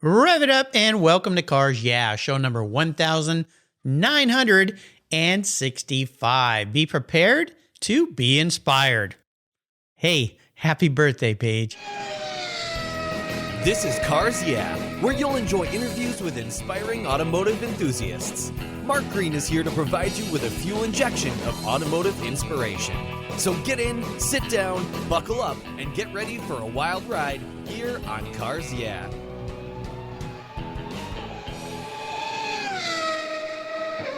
Rev it up and welcome to Cars Yeah, show number 1965. Be prepared to be inspired. Hey, happy birthday, Paige. This is Cars Yeah, where you'll enjoy interviews with inspiring automotive enthusiasts. Mark Green is here to provide you with a fuel injection of automotive inspiration. So get in, sit down, buckle up, and get ready for a wild ride here on Cars Yeah.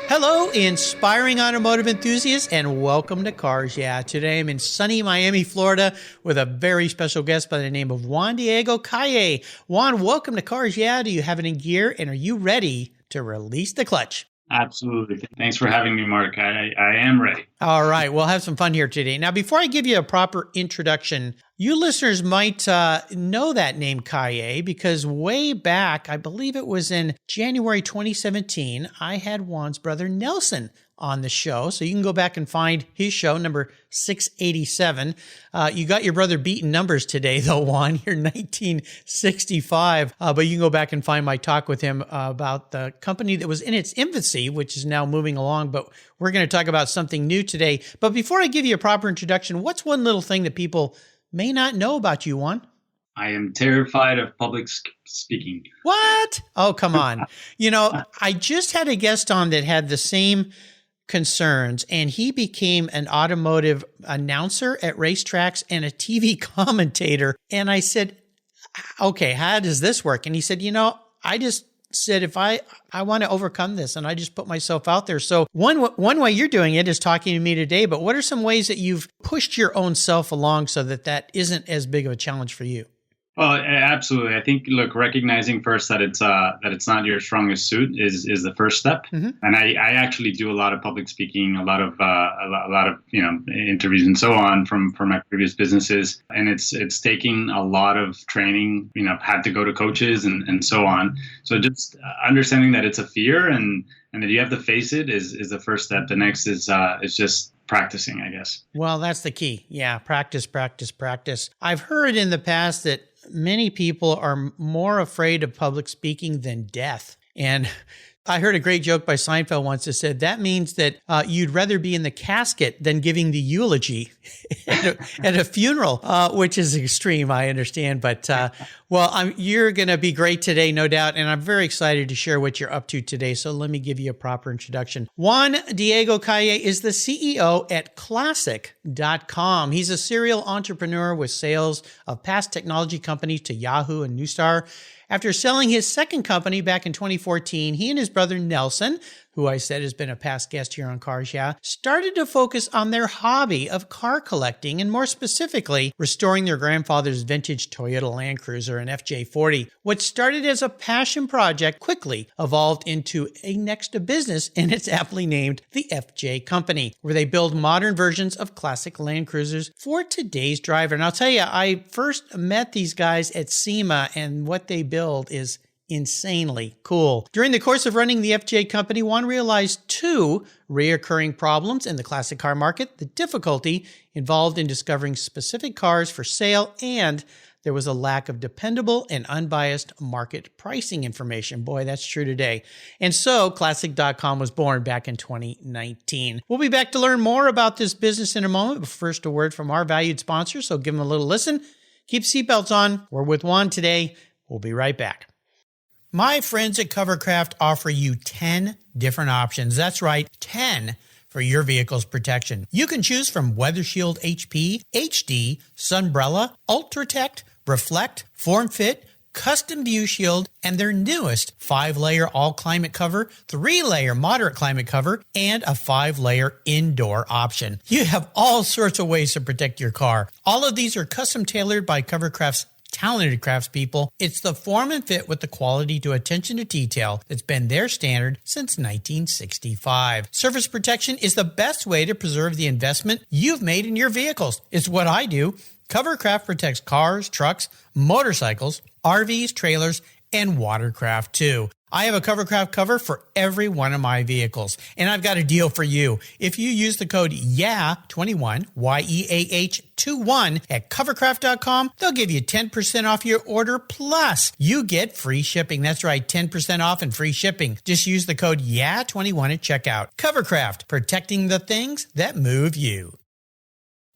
Hello, inspiring automotive enthusiasts, and welcome to Cars Yeah. Today I'm in sunny Miami, Florida, with a very special guest by the name of Juan Diego Calle. Juan, welcome to Cars Yeah. Do you have it in gear, and are you ready to release the clutch? Absolutely. Thanks for having me, Mark. I am ready. All right. We'll have some fun here today. Now, before I give you a proper introduction, you listeners might know that name Calle because way back, I believe it was in January 2017, I had Juan's brother Nelson on the show. So you can go back and find his show, number 687. You got your brother beating numbers today, though, Juan. You're 1965. But you can go back and find my talk with him about the company that was in its infancy, which is now moving along. But we're going to talk about something new today. But before I give you a proper introduction, what's one little thing that people may not know about you, Juan? I am terrified of public speaking. What? Oh, come on. You know, I just had a guest on that had the same concerns, and he became an automotive announcer at racetracks and a TV commentator. And I said, okay, how does this work? And he said, I just said, if I want to overcome this, and I just put myself out there. So one way you're doing it is talking to me today, but what are some ways that you've pushed your own self along so that isn't as big of a challenge for you? Well, absolutely. I think, recognizing first that it's not your strongest suit is the first step. Mm-hmm. And I actually do a lot of public speaking, a lot of interviews and so on from my previous businesses. And it's taking a lot of training. I've had to go to coaches and so on. So just understanding that it's a fear and that you have to face it is the first step. The next is just practicing, I guess. Well, that's the key. Yeah, practice. I've heard in the past that many people are more afraid of public speaking than death. And I heard a great joke by Seinfeld once that said that means that you'd rather be in the casket than giving the eulogy at a funeral, which is extreme, I understand. But, you're going to be great today, no doubt. And I'm very excited to share what you're up to today. So let me give you a proper introduction. Juan Diego Calle is the CEO at Classic.com. He's a serial entrepreneur with sales of past technology companies to Yahoo and Newstar. After selling his second company back in 2014, he and his brother Nelson, who I said has been a past guest here on Cars Yeah, started to focus on their hobby of car collecting and more specifically, restoring their grandfather's vintage Toyota Land Cruiser and FJ40. What started as a passion project quickly evolved into a next to business, and it's aptly named the FJ Company, where they build modern versions of classic Land Cruisers for today's driver. And I'll tell you, I first met these guys at SEMA, and what they build is insanely cool. During the course of running the FJ Company, Juan realized two reoccurring problems in the classic car market: the difficulty involved in discovering specific cars for sale, and there was a lack of dependable and unbiased market pricing information. Boy, that's true today. And so Classic.com was born back in 2019. We'll be back to learn more about this business in a moment, but first a word from our valued sponsor, so give them a little listen. Keep seatbelts on. We're with Juan today. We'll be right back. My friends at Covercraft offer you 10 different options. That's right, 10 for your vehicle's protection. You can choose from WeatherShield HP, HD, Sunbrella, UltraTech, Reflect, FormFit, Custom View Shield, and their newest 5-layer all-climate cover, 3-layer moderate climate cover, and a 5-layer indoor option. You have all sorts of ways to protect your car. All of these are custom tailored by Covercraft's talented craftspeople. It's the form and fit with the quality to attention to detail that's been their standard since 1965. Surface protection is the best way to preserve the investment you've made in your vehicles. It's what I do. Covercraft protects cars, trucks, motorcycles, RVs, trailers, and watercraft too. I have a Covercraft cover for every one of my vehicles, and I've got a deal for you. If you use the code YEAH21, YEAH21 at covercraft.com, they'll give you 10% off your order, plus you get free shipping. That's right, 10% off and free shipping. Just use the code YEAH21 at checkout. Covercraft, protecting the things that move you.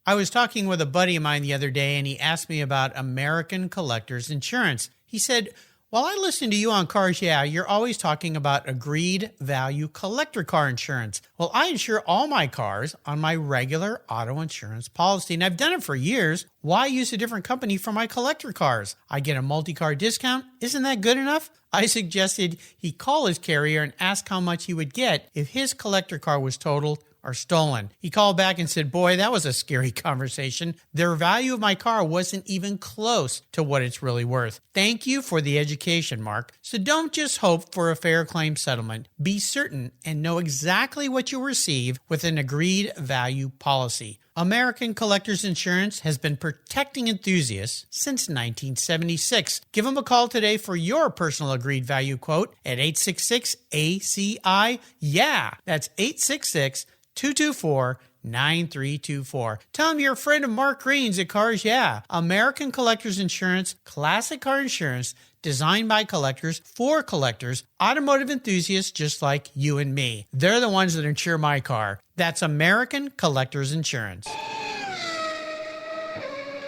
I was talking with a buddy of mine the other day, and he asked me about American Collectors Insurance. He said, while I listen to you on Cars Yeah, you're always talking about agreed value collector car insurance. Well, I insure all my cars on my regular auto insurance policy, and I've done it for years. Why use a different company for my collector cars? I get a multi-car discount. Isn't that good enough? I suggested he call his carrier and ask how much he would get if his collector car was totaled or stolen. He called back and said, boy, that was a scary conversation. The value of my car wasn't even close to what it's really worth. Thank you for the education, Mark. So don't just hope for a fair claim settlement. Be certain and know exactly what you'll receive with an agreed value policy. American Collectors Insurance has been protecting enthusiasts since 1976. Give them a call today for your personal agreed value quote at 866-ACI-YEAH. That's 866-224-9324. Tell them you're a friend of Mark Green's at Cars Yeah. American Collectors Insurance, classic car insurance, designed by collectors for collectors, automotive enthusiasts just like you and me. They're the ones that insure my car. That's American Collectors Insurance.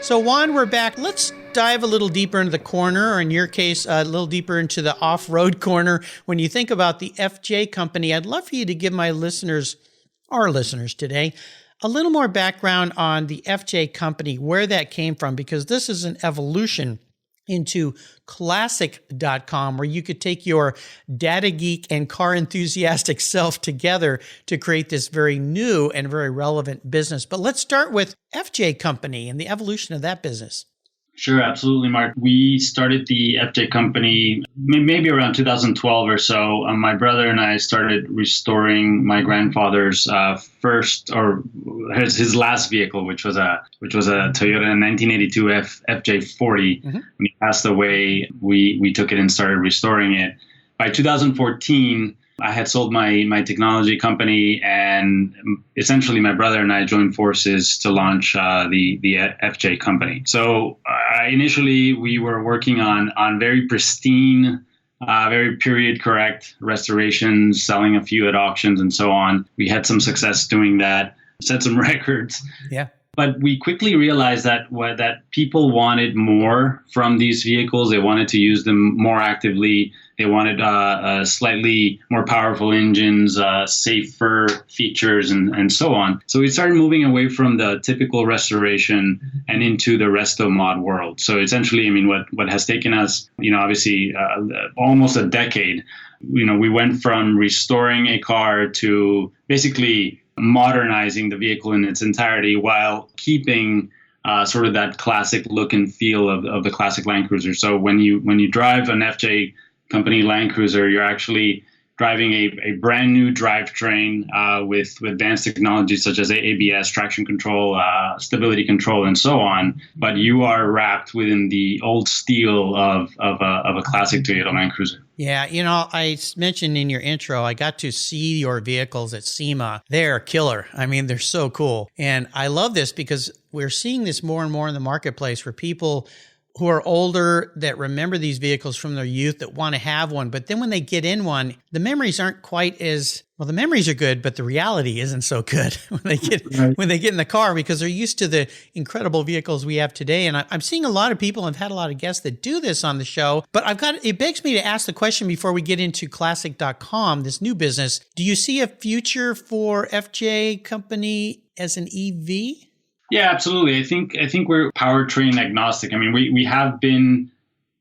So Juan, we're back. Let's dive a little deeper into the corner, or in your case, a little deeper into the off-road corner. When you think about the FJ company, I'd love for you to give my listeners, our listeners today, a little more background on the FJ company, where that came from, because this is an evolution into classic.com, where you could take your data geek and car enthusiastic self together to create this very new and very relevant business. But let's start with FJ Company and the evolution of that business. Sure, absolutely, Mark. We started the FJ company maybe around 2012 or so. My brother and I started restoring my grandfather's his last vehicle, which was a Toyota 1982 FJ40. Mm-hmm. When he passed away, we took it and started restoring it. By 2014, I had sold my technology company, and essentially my brother and I joined forces to launch the FJ company. So initially we were working on very pristine, very period correct restorations, selling a few at auctions and so on. We had some success doing that, set some records. Yeah. But we quickly realized that people wanted more from these vehicles. They wanted to use them more actively. They wanted slightly more powerful engines, safer features, and so on. So we started moving away from the typical restoration and into the resto mod world. So essentially, I mean, what has taken us, obviously almost a decade. We went from restoring a car to basically modernizing the vehicle in its entirety while keeping sort of that classic look and feel of the classic Land Cruiser. So when you drive an FJ company Land Cruiser, you're actually driving a brand new drivetrain with advanced technologies such as ABS, traction control, stability control, and so on. But you are wrapped within the old steel of a classic Toyota Land Cruiser. Yeah, I mentioned in your intro, I got to see your vehicles at SEMA. They're killer. I mean, they're so cool. And I love this because we're seeing this more and more in the marketplace for people who are older that remember these vehicles from their youth that want to have one. But then when they get in one, the memories aren't quite as, well, the memories are good, but the reality isn't so good when they get in the car, because they're used to the incredible vehicles we have today. And I'm seeing a lot of people, I've had a lot of guests that do this on the show, but it begs me to ask the question before we get into classic.com, this new business. Do you see a future for FJ company as an EV? Yeah, absolutely. I think we're powertrain agnostic. I mean, we have been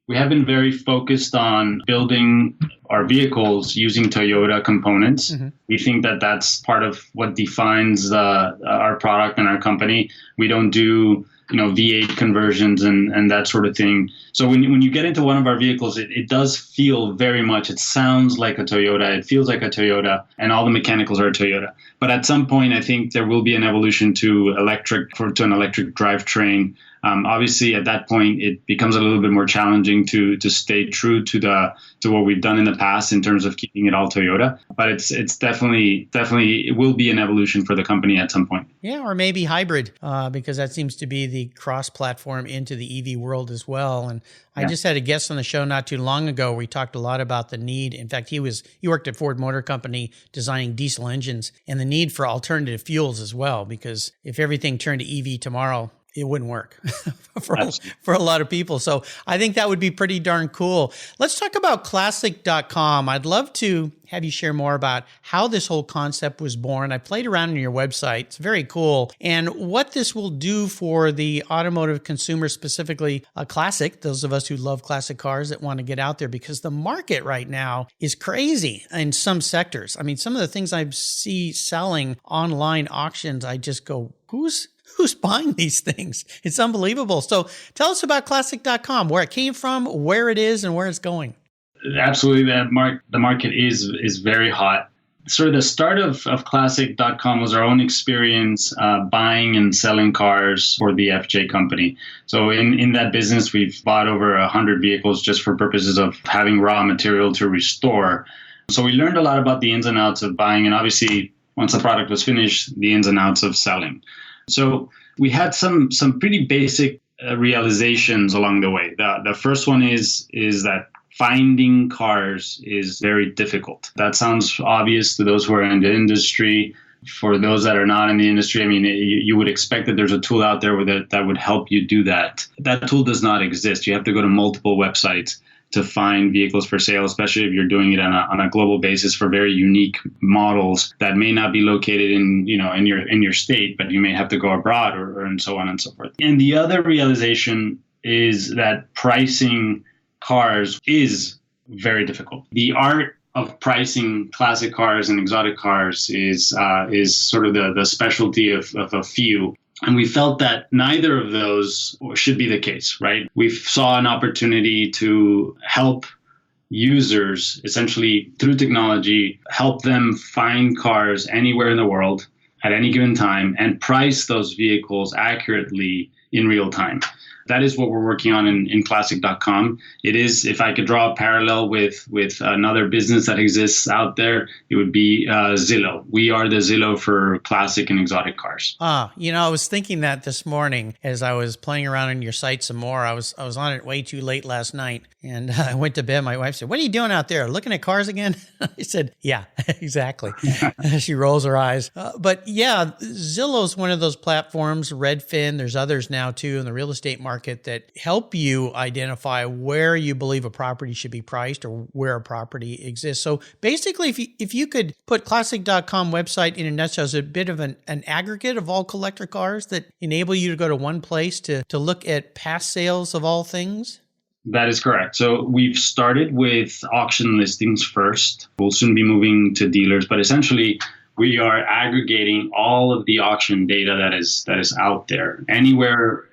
very focused on building our vehicles using Toyota components. Mm-hmm. We think that that's part of what defines our product and our company. We don't do V8 conversions and that sort of thing. So when you get into one of our vehicles, it does feel very much, it sounds like a Toyota, it feels like a Toyota, and all the mechanicals are a Toyota. But at some point, I think there will be an evolution to an electric drivetrain. Obviously, at that point, it becomes a little bit more challenging to stay true to what we've done in the past in terms of keeping it all Toyota. But it's definitely it will be an evolution for the company at some point. Yeah, or maybe hybrid, because that seems to be the cross-platform into the EV world as well. And I just had a guest on the show not too long ago where we talked a lot about the need. In fact, he worked at Ford Motor Company designing diesel engines and the need for alternative fuels as well, because if everything turned to EV tomorrow, it wouldn't work for a lot of people. So I think that would be pretty darn cool. Let's talk about Classic.com. I'd love to have you share more about how this whole concept was born. I played around on your website. It's very cool. And what this will do for the automotive consumer, specifically a classic, those of us who love classic cars that want to get out there, because the market right now is crazy in some sectors. I mean, some of the things I see selling online auctions, I just go, who's buying these things? It's unbelievable. So tell us about Classic.com, where it came from, where it is, and where it's going. Absolutely. The market is very hot. Sort of the start of Classic.com was our own experience buying and selling cars for the FJ company. So in that business, we've bought over 100 vehicles just for purposes of having raw material to restore. So we learned a lot about the ins and outs of buying, and obviously, once the product was finished, the ins and outs of selling. So we had some pretty basic realizations along the way. The first one is that finding cars is very difficult. That sounds obvious to those who are in the industry. For those that are not in the industry, I mean, you would expect that there's a tool out there that would help you do that. That tool does not exist. You have to go to multiple websites to find vehicles for sale, especially if you're doing it on a global basis for very unique models that may not be located in your state, but you may have to go abroad or and so on and so forth. And the other realization is that pricing cars is very difficult. The art of pricing classic cars and exotic cars is sort of the specialty of a few. And we felt that neither of those should be the case, right? We saw an opportunity to help users, essentially through technology, help them find cars anywhere in the world at any given time and price those vehicles accurately in real time. That is what we're working on in Classic.com. It is, if I could draw a parallel with another business that exists out there, it would be Zillow. We are the Zillow for classic and exotic cars. I was thinking that this morning as I was playing around on your site some more. I was on it way too late last night, and I went to bed. My wife said, "What are you doing out there? Looking at cars again?" I said, "Yeah, exactly." She rolls her eyes. But yeah, Zillow's one of those platforms, Redfin. There's others now too in the real estate market that help you identify where you believe a property should be priced or where a property exists. So basically, if you could put Classic.com website in a nutshell as a bit of an aggregate of all collector cars that enable you to go to one place to look at past sales of all things? That is correct. So we've started with auction listings first. We'll soon be moving to dealers, but essentially we are aggregating all of the auction data that is out there. Anywhere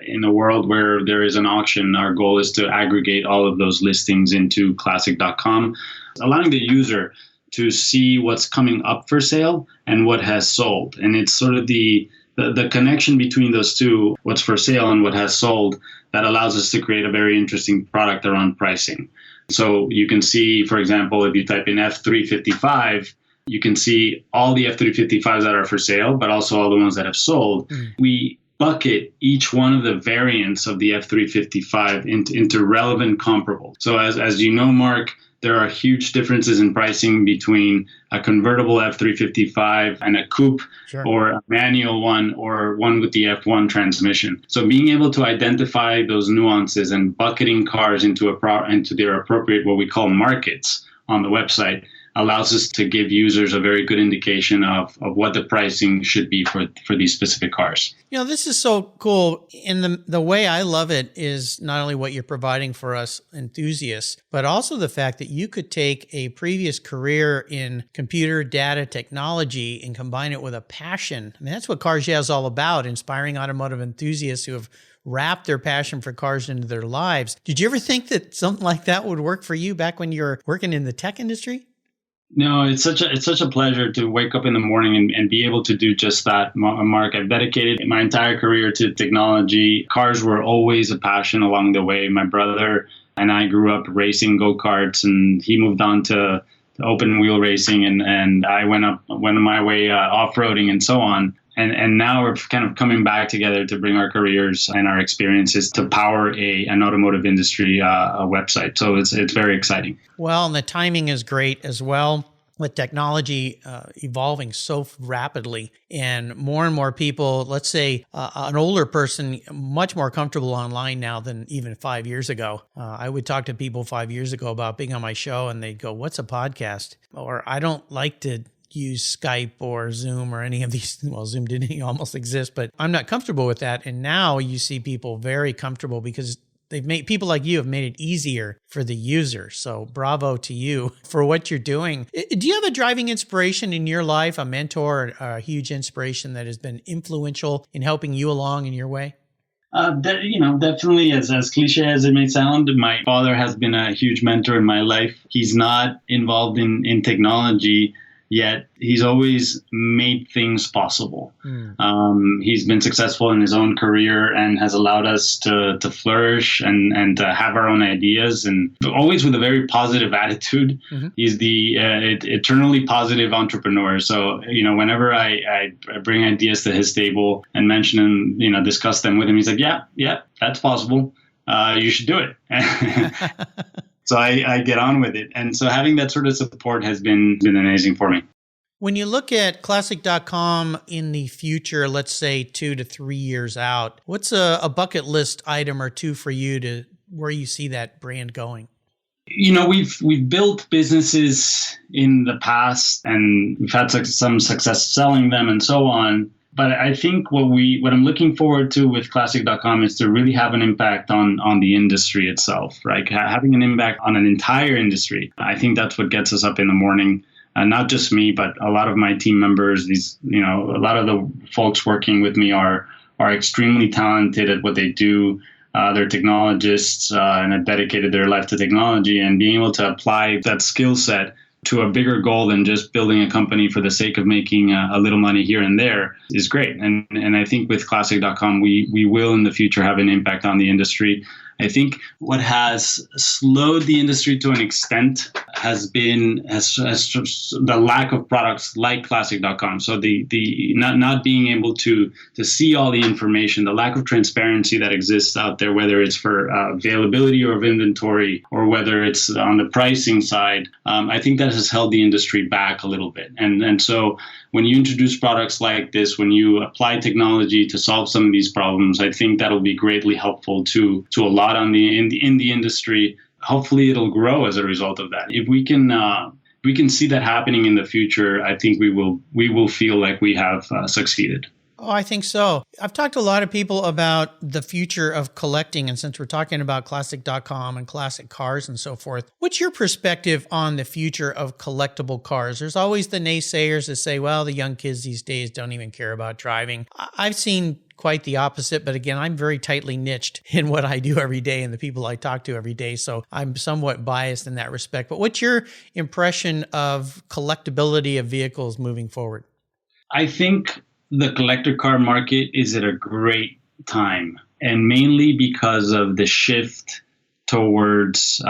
in the world where there is an auction, our goal is to aggregate all of those listings into Classic.com, allowing the user to see what's coming up for sale and what has sold. And it's sort of the connection between those two, what's for sale and what has sold, that allows us to create a very interesting product around pricing. So you can see, for example, if you type in F355, you can see all the F355s that are for sale, but also all the ones that have sold. We bucket each one of the variants of the F355 into relevant comparables. So as you know, Mark, there are huge differences in pricing between a convertible F355 and a coupe, sure, or a manual one or one with the F1 transmission. So being able to identify those nuances and bucketing cars into their appropriate, what we call markets on the website, allows us to give users a very good indication of what the pricing should be for these specific cars. This is so cool. And the way I love it is not only what you're providing for us enthusiasts, but also the fact that you could take a previous career in computer data technology and combine it with a passion. I mean, that's what Cars Yeah is all about, inspiring automotive enthusiasts who have wrapped their passion for cars into their lives. Did you ever think that something like that would work for you back when you were working in the tech industry? No, it's such a pleasure to wake up in the morning and be able to do just that, Mark. I've dedicated my entire career to technology. Cars were always a passion along the way. My brother and I grew up racing go-karts, and he moved on to open wheel racing, and I went my way off-roading and so on. And now we're kind of coming back together to bring our careers and our experiences to power an automotive industry a website. So it's very exciting. Well, and the timing is great as well, with technology evolving so rapidly, and more people, let's say an older person, much more comfortable online now than even 5 years ago. I would talk to people 5 years ago about being on my show, and they'd go, "What's a podcast?" Or, "I don't like to use Skype or Zoom or any of these." Well, Zoom didn't almost exist, but I'm not comfortable with that. And now you see people very comfortable because people like you have made it easier for the user. So bravo to you for what you're doing. Do you have a driving inspiration in your life, a mentor, a huge inspiration that has been influential in helping you along in your way? Definitely, as cliche as it may sound, my father has been a huge mentor in my life. He's not involved in technology, yet he's always made things possible. He's been successful in his own career and has allowed us to flourish and to have our own ideas, and always with a very positive attitude. Mm-hmm. He's the eternally positive entrepreneur. So, whenever I bring ideas to his table and mention them, discuss them with him, he's like, yeah, that's possible. You should do it. So I get on with it. And so having that sort of support has been amazing for me. When you look at Classic.com in the future, let's say 2 to 3 years out, what's a bucket list item or two for you to where you see that brand going? We've built businesses in the past, and we've had some success selling them and so on. But I think what I'm looking forward to with Classic.com is to really have an impact on the industry itself, right? Having an impact on an entire industry. I think that's what gets us up in the morning. Not just me, but a lot of my team members. A lot of the folks working with me are extremely talented at what they do. They're technologists and have dedicated their life to technology, and being able to apply that skill set to a bigger goal than just building a company for the sake of making a little money here and there is great. And I think with Classic.com, we will in the future have an impact on the industry. I think what has slowed the industry to an extent has been the lack of products like Classic.com. So the not being able to see all the information, the lack of transparency that exists out there, whether it's for availability of inventory or whether it's on the pricing side, I think that has held the industry back a little bit. And so when you introduce products like this, when you apply technology to solve some of these problems, I think that'll be greatly helpful to a lot in the industry. Hopefully, it'll grow as a result of that. If we can see that happening in the future, I think we will feel like we have succeeded. Oh, I think so. I've talked to a lot of people about the future of collecting, and since we're talking about Classic.com and classic cars and so forth, what's your perspective on the future of collectible cars? There's always the naysayers that say, well, the young kids these days don't even care about driving. I've seen quite the opposite, but again, I'm very tightly niched in what I do every day and the people I talk to every day, so I'm somewhat biased in that respect. But what's your impression of collectability of vehicles moving forward? I think the collector car market is at a great time, and mainly because of the shift towards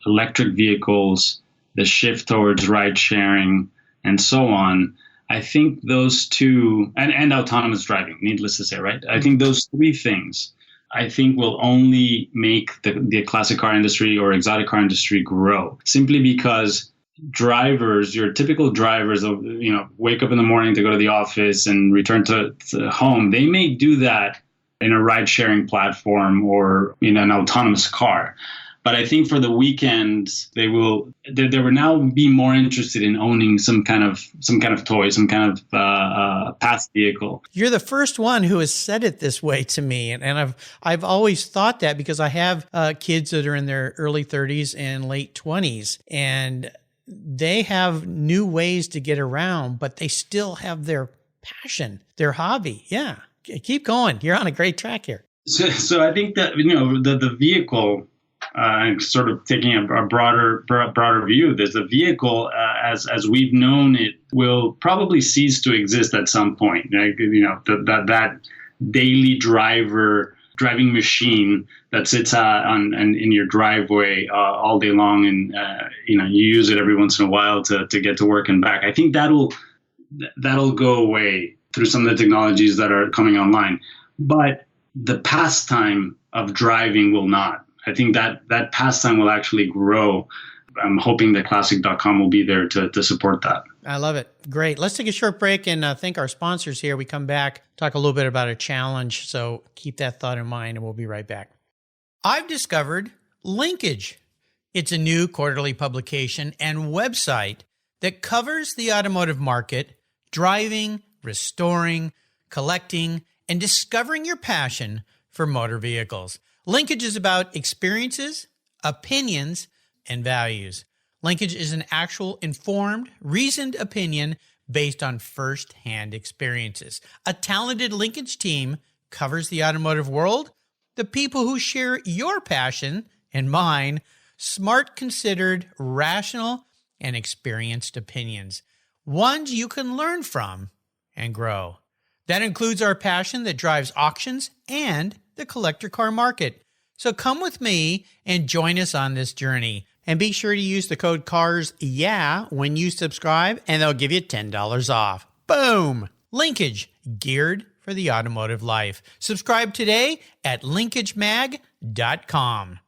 electric vehicles, the shift towards ride sharing, and so on. I think those two, and autonomous driving, needless to say, right? I think those three things, I think will only make the classic car industry or exotic car industry grow, simply because drivers, your typical drivers, wake up in the morning to go to the office and return to home, they may do that in a ride-sharing platform or in an autonomous car. But I think for the weekends, they will now be more interested in owning some kind of toy, some kind of past vehicle. You're the first one who has said it this way to me, and I've always thought that because I have kids that are in their early 30s and late 20s, and they have new ways to get around, but they still have their passion, their hobby. Yeah, keep going. You're on a great track here. So I think that the vehicle sort of taking a broader view, there's a vehicle as we've known it will probably cease to exist at some point. That daily driving machine that sits in your driveway all day long, and you use it every once in a while to get to work and back. I think that'll go away through some of the technologies that are coming online, but the pastime of driving will not. I think that pastime will actually grow. I'm hoping that Classic.com will be there to support that. I love it. Great. Let's take a short break and thank our sponsors here. We come back, talk a little bit about a challenge. So keep that thought in mind and we'll be right back. I've discovered Linkage. It's a new quarterly publication and website that covers the automotive market, driving, restoring, collecting, and discovering your passion for motor vehicles. Linkage is about experiences, opinions, and values. Linkage is an actual informed, reasoned opinion based on first-hand experiences. A talented Linkage team covers the automotive world, the people who share your passion and mine, smart, considered, rational, and experienced opinions, ones you can learn from and grow. That includes our passion that drives auctions and the collector car market. So come with me and join us on this journey. And be sure to use the code CARSYEAH when you subscribe, and they'll give you $10 off. Boom! Linkage, geared for the automotive life. Subscribe today at linkagemag.com.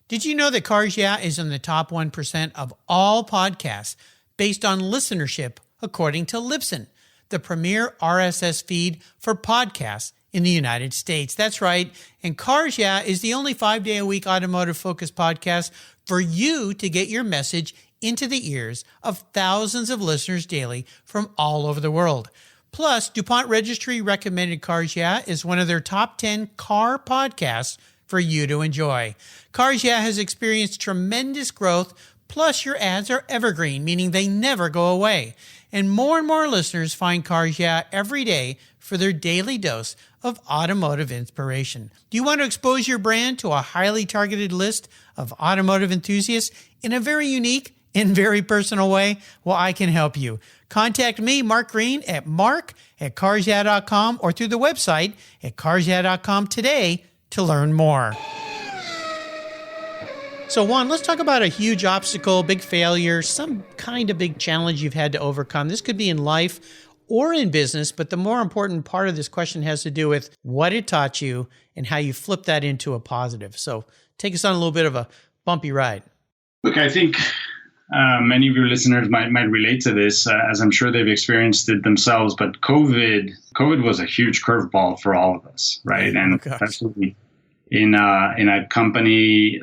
Did you know that Cars Yeah is in the top 1% of all podcasts based on listenership, according to Libsyn, the premier RSS feed for podcasts in the United States? That's right. And Cars Yeah is the only 5-day-a-week automotive-focused podcast for you to get your message into the ears of thousands of listeners daily from all over the world. Plus, DuPont Registry recommended Cars Yeah is one of their top 10 car podcasts for you to enjoy. Cars Yeah has experienced tremendous growth, plus your ads are evergreen, meaning they never go away. And more listeners find Cars Yeah every day for their daily dose of automotive inspiration. Do you want to expose your brand to a highly targeted list of automotive enthusiasts in a very unique and very personal way? Well, I can help you. Contact me, Mark Green, at mark@carsyeah.com or through the website at carsyeah.com today to learn more. So Juan, let's talk about a huge obstacle, big failure, some kind of big challenge you've had to overcome. This could be in life or in business, but the more important part of this question has to do with what it taught you and how you flip that into a positive. So take us on a little bit of a bumpy ride. Look, I think many of your listeners might relate to this, as I'm sure they've experienced it themselves. But COVID was a huge curveball for all of us, right? And especially in a company,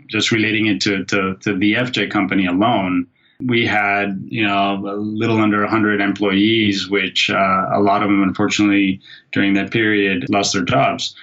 just relating it to the FJ company alone. We had, a little under 100 employees, which a lot of them, unfortunately, during that period, lost their jobs.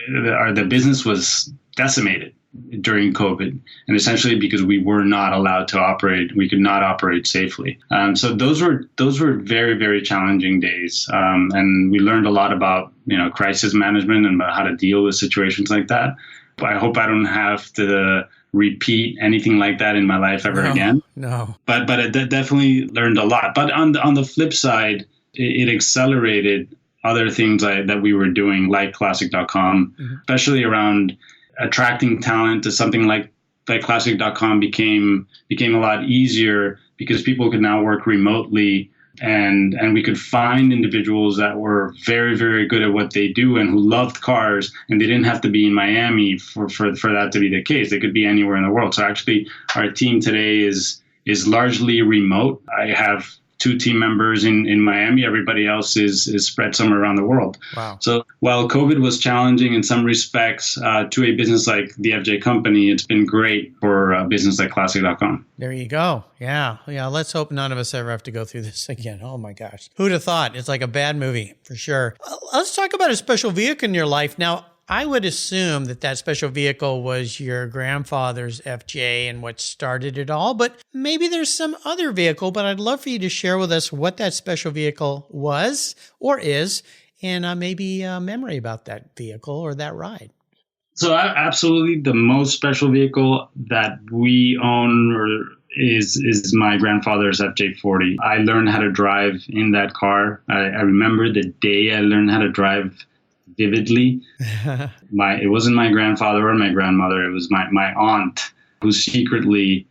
The business was decimated during COVID, and essentially because we were not allowed to operate, we could not operate safely. So those were very, very challenging days, and we learned a lot about crisis management and about how to deal with situations like that. But I hope I don't have to repeat anything like that in my life ever again. No. But I definitely learned a lot. But on the flip side, it accelerated other things that we were doing, like Classic.com, especially around attracting talent to something like Classic.com became a lot easier because people could now work remotely. And we could find individuals that were very, very good at what they do and who loved cars, and they didn't have to be in Miami for that to be the case. They could be anywhere in the world. So actually, our team today is largely remote. I have 2 team members in Miami. Everybody else is spread somewhere around the world. Wow. So while COVID was challenging in some respects to a business like the FJ company, it's been great for a business like Classic.com. There you go. Yeah. Let's hope none of us ever have to go through this again. Oh my gosh. Who'd have thought? It's like a bad movie for sure. Let's talk about a special vehicle in your life. Now, I would assume that special vehicle was your grandfather's FJ and what started it all, but maybe there's some other vehicle, but I'd love for you to share with us what that special vehicle was or is, and maybe a memory about that vehicle or that ride. So absolutely, the most special vehicle that we own is my grandfather's FJ40. I learned how to drive in that car. I remember the day I learned how to drive vividly. It wasn't my grandfather or my grandmother. It was my aunt who secretly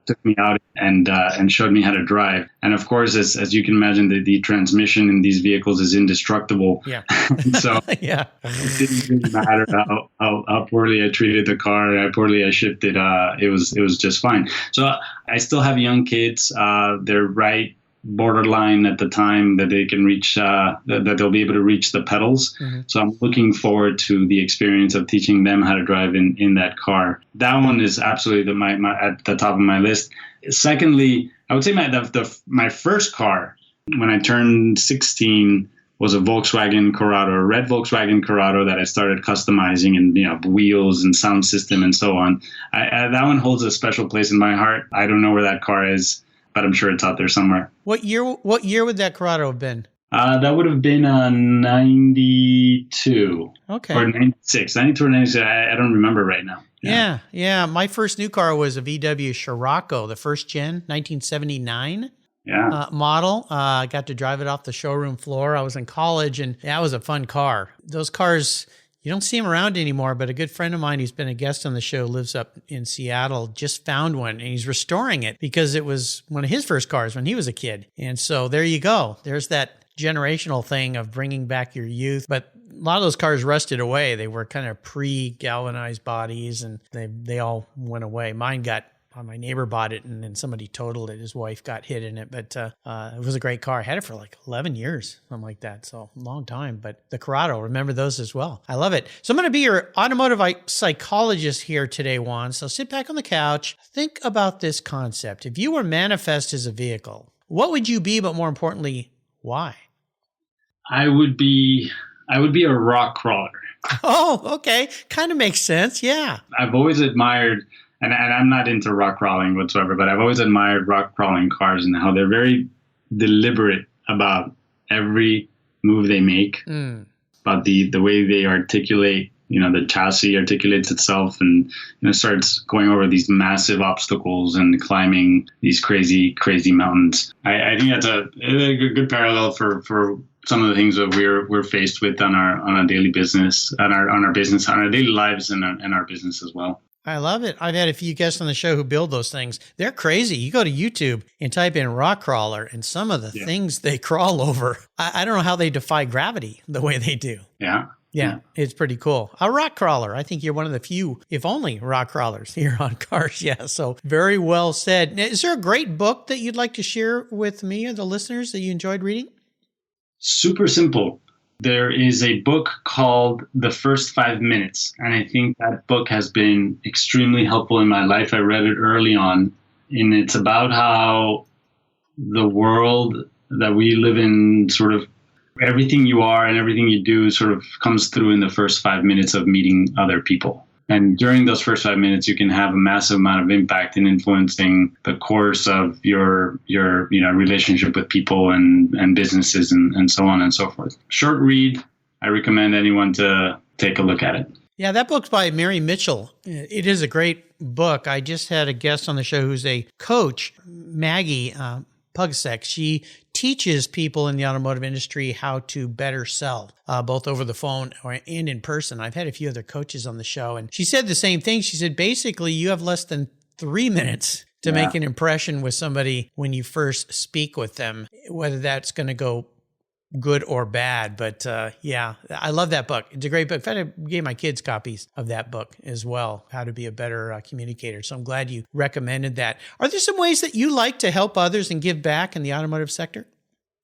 took me out and showed me how to drive. And of course, as you can imagine, the transmission in these vehicles is indestructible. Yeah. So yeah. It didn't really matter how poorly I treated the car, how poorly I shipped it. It was just fine. So I still have young kids. They're right borderline at the time that they can reach, that they'll be able to reach the pedals. Mm-hmm. So I'm looking forward to the experience of teaching them how to drive in that car. That one is absolutely at the top of my list. Secondly, I would say my first car when I turned 16 was a Volkswagen Corrado, a red Volkswagen Corrado that I started customizing and wheels and sound system and so on. That one holds a special place in my heart. I don't know where that car is, but I'm sure it's out there somewhere. What year would that Corrado have been? That would have been 92. Okay. Or 96. 92 or 96. I don't remember right now. Yeah. My first new car was a VW Scirocco, the first gen, 1979 model. I got to drive it off the showroom floor. I was in college, and that was a fun car. Those cars, you don't see them around anymore, but a good friend of mine who's been a guest on the show, lives up in Seattle, just found one, and he's restoring it because it was one of his first cars when he was a kid. And so there you go. There's that generational thing of bringing back your youth. But a lot of those cars rusted away. They were kind of pre-galvanized bodies, and they all went away. My neighbor bought it, and then somebody totaled it. His wife got hit in it, but it was a great car. I had it for like 11 years, something like that. So a long time. But the Corrado, remember those as well. I love it. So I'm going to be your automotive psychologist here today, Juan. So sit back on the couch. Think about this concept. If you were manifest as a vehicle, what would you be, but more importantly, why? I would be a rock crawler. Oh, okay. Kind of makes sense. Yeah. I've always admired, and I'm not into rock crawling whatsoever, but I've always admired rock crawling cars and how they're very deliberate about every move they make, about the way they articulate. The chassis articulates itself and starts going over these massive obstacles and climbing these crazy, crazy mountains. I think that's a good parallel for some of the things that we're faced with on our daily business, on our daily lives and our business as well. I love it. I've had a few guests on the show who build those things. They're crazy. You go to YouTube and type in rock crawler, and some of the things they crawl over, I don't know how they defy gravity the way they do. Yeah, it's pretty cool. A rock crawler. I think you're one of the few, if only, rock crawlers here on Cars. Yeah, so very well said. Now, is there a great book that you'd like to share with me or the listeners that you enjoyed reading? Super simple. There is a book called The First 5 Minutes, and I think that book has been extremely helpful in my life. I read it early on, and it's about how the world that we live in, sort of everything you are and everything you do sort of comes through in the first 5 minutes of meeting other people. And during those first 5 minutes, you can have a massive amount of impact in influencing the course of your relationship with people and businesses and so on and so forth. Short read. I recommend anyone to take a look at it. Yeah, that book's by Mary Mitchell. It is a great book. I just had a guest on the show who's a coach, Maggie Pugsek. She teaches people in the automotive industry how to better sell, both over the phone and in person. I've had a few other coaches on the show, and she said the same thing. She said, basically, you have less than 3 minutes to make an impression with somebody when you first speak with them, whether that's going to go good or bad. But I love that book. It's a great book. In fact, I gave my kids copies of that book as well, How to Be a Better Communicator. So I'm glad you recommended that. Are there some ways that you like to help others and give back in the automotive sector?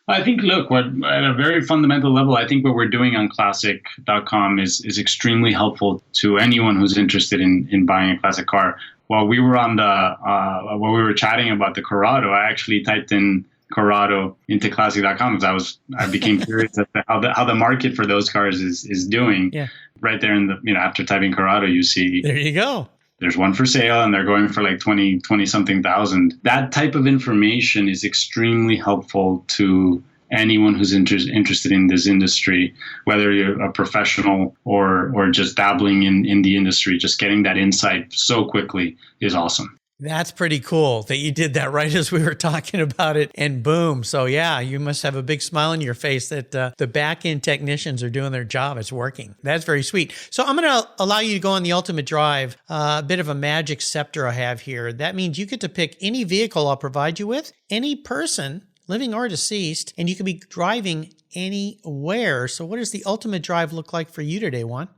I think, look, at a very fundamental level, I think what we're doing on classic.com is extremely helpful to anyone who's interested in buying a classic car. While we were while we were chatting about the Corrado, I actually typed in Corrado into classic.com because I became curious as to how the market for those cars is doing. Yeah. Right there in the, after typing Corrado, you see, there you go. There's one for sale and they're going for like 20 something thousand. That type of information is extremely helpful to anyone who's interested in this industry, whether you're a professional or just dabbling in the industry, just getting that insight so quickly is awesome. That's pretty cool that you did that right as we were talking about it, and boom. So yeah, you must have a big smile on your face that the back-end technicians are doing their job. It's working. That's very sweet. So I'm going to allow you to go on the ultimate drive, a bit of a magic scepter I have here. That means you get to pick any vehicle I'll provide you with, any person, living or deceased, and you can be driving anywhere. So what does the ultimate drive look like for you today, Juan?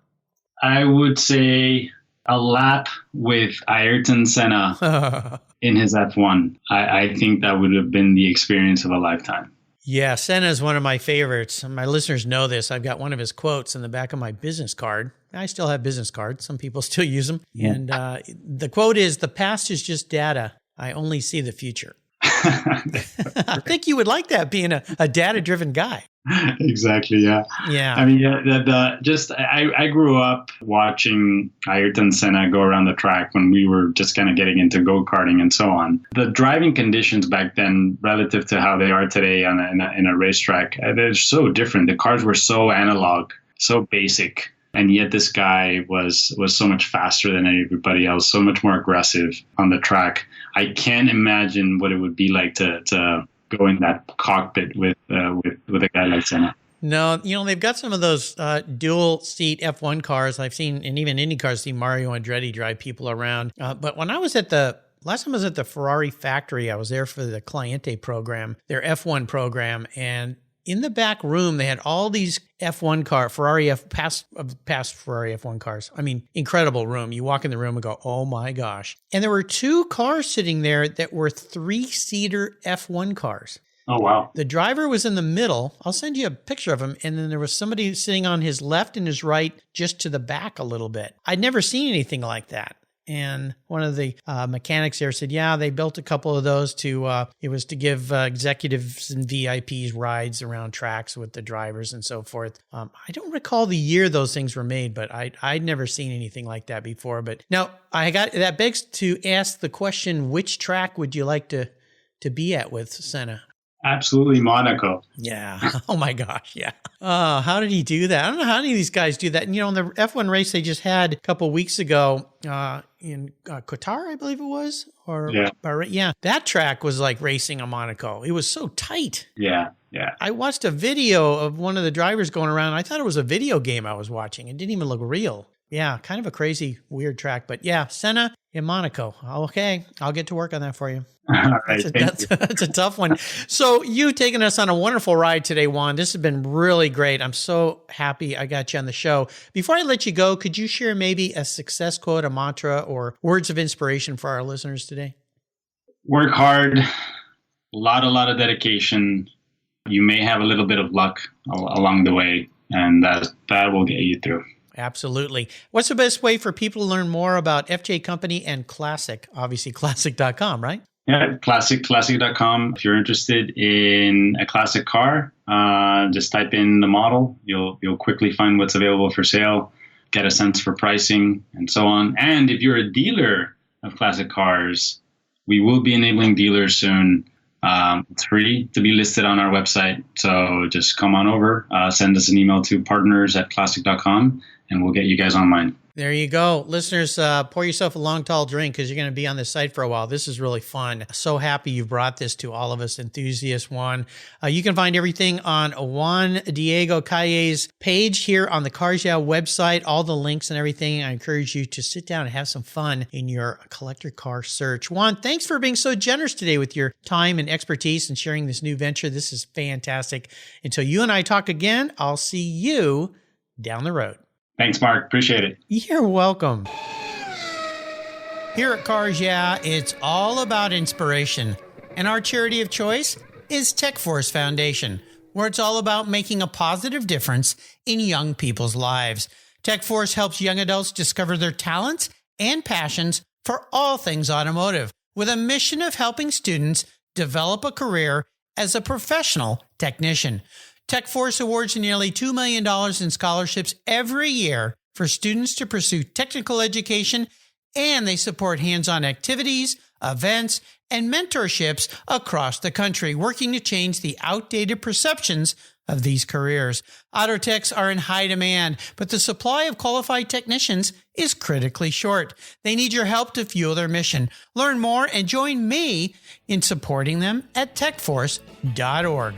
I would say a lap with Ayrton Senna in his F1. I think that would have been the experience of a lifetime. Yeah, Senna is one of my favorites. My listeners know this. I've got one of his quotes in the back of my business card. I still have business cards. Some people still use them. Yeah. And the quote is, "The past is just data. I only see the future." I think you would like that, being a data-driven guy. Exactly. Yeah. Yeah. I mean, I grew up watching Ayrton Senna go around the track when we were just kind of getting into go-karting and so on. The driving conditions back then, relative to how they are today in a racetrack, they're so different. The cars were so analog, so basic. And yet this guy was so much faster than everybody else, so much more aggressive on the track. I can't imagine what it would be like to go in that cockpit with a guy like Senna. No, they've got some of those dual seat F1 cars I've seen, and even Indy cars. See Mario Andretti drive people around. But when I was last time I was at the Ferrari factory, I was there for the Cliente program, their F1 program, and in the back room, they had all these F1 past Ferrari F1 cars. I mean, incredible room. You walk in the room and go, oh my gosh. And there were two cars sitting there that were 3-seater F1 cars. Oh, wow. The driver was in the middle. I'll send you a picture of him. And then there was somebody sitting on his left and his right, just to the back a little bit. I'd never seen anything like that. And one of the mechanics there said, yeah, they built a couple of those it was to give executives and VIPs rides around tracks with the drivers and so forth. I don't recall the year those things were made, but I'd never seen anything like that before. But now that begs to ask the question, which track would you like to be at with Senna? Absolutely Monaco. Yeah. Oh my gosh. Yeah. How did he do that? I don't know how any of these guys do that. And, in the F1 race they just had a couple of weeks ago in Qatar, I believe it was, or Bahrain. Yeah. That track was like racing on Monaco. It was so tight. Yeah. Yeah. I watched a video of one of the drivers going around. I thought it was a video game I was watching. It didn't even look real. Yeah. Kind of a crazy, weird track. But yeah, Senna in Monaco. Okay. I'll get to work on that for you. All right, that's a tough one. So you taking us on a wonderful ride today, Juan. This has been really great. I'm so happy I got you on the show. Before I let you go, could you share maybe a success quote, a mantra, or words of inspiration for our listeners today? Work hard, a lot of dedication. You may have a little bit of luck along the way, and that will get you through. Absolutely. What's the best way for people to learn more about FJ Company and Classic? Obviously, classic.com, right? Yeah, classic.com. If you're interested in a classic car, just type in the model. You'll quickly find what's available for sale, get a sense for pricing, and so on. And if you're a dealer of classic cars, we will be enabling dealers soon. It's free to be listed on our website. So just come on over, send us an email to partners@classic.com, and we'll get you guys online. There you go. Listeners, pour yourself a long, tall drink because you're going to be on this site for a while. This is really fun. So happy you brought this to all of us enthusiasts, Juan. You can find everything on Juan Diego Calle's page here on the Cars Yeah website, all the links and everything. I encourage you to sit down and have some fun in your collector car search. Juan, thanks for being so generous today with your time and expertise and sharing this new venture. This is fantastic. Until you and I talk again, I'll see you down the road. Thanks, Mark. Appreciate it. You're welcome. Here at Cars Yeah, it's all about inspiration. And our charity of choice is TechForce Foundation, where it's all about making a positive difference in young people's lives. TechForce helps young adults discover their talents and passions for all things automotive, with a mission of helping students develop a career as a professional technician. TechForce awards nearly $2 million in scholarships every year for students to pursue technical education, and they support hands-on activities, events, and mentorships across the country, working to change the outdated perceptions of these careers. Auto techs are in high demand, but the supply of qualified technicians is critically short. They need your help to fuel their mission. Learn more and join me in supporting them at techforce.org.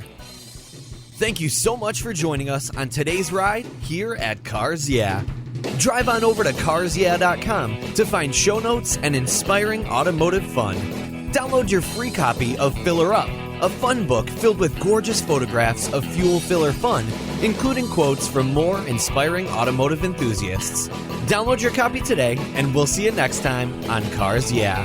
Thank you so much for joining us on today's ride here at Cars Yeah. Drive on over to carsyeah.com to find show notes and inspiring automotive fun. Download your free copy of Filler Up, a fun book filled with gorgeous photographs of fuel filler fun, including quotes from more inspiring automotive enthusiasts. Download your copy today, and we'll see you next time on Cars Yeah.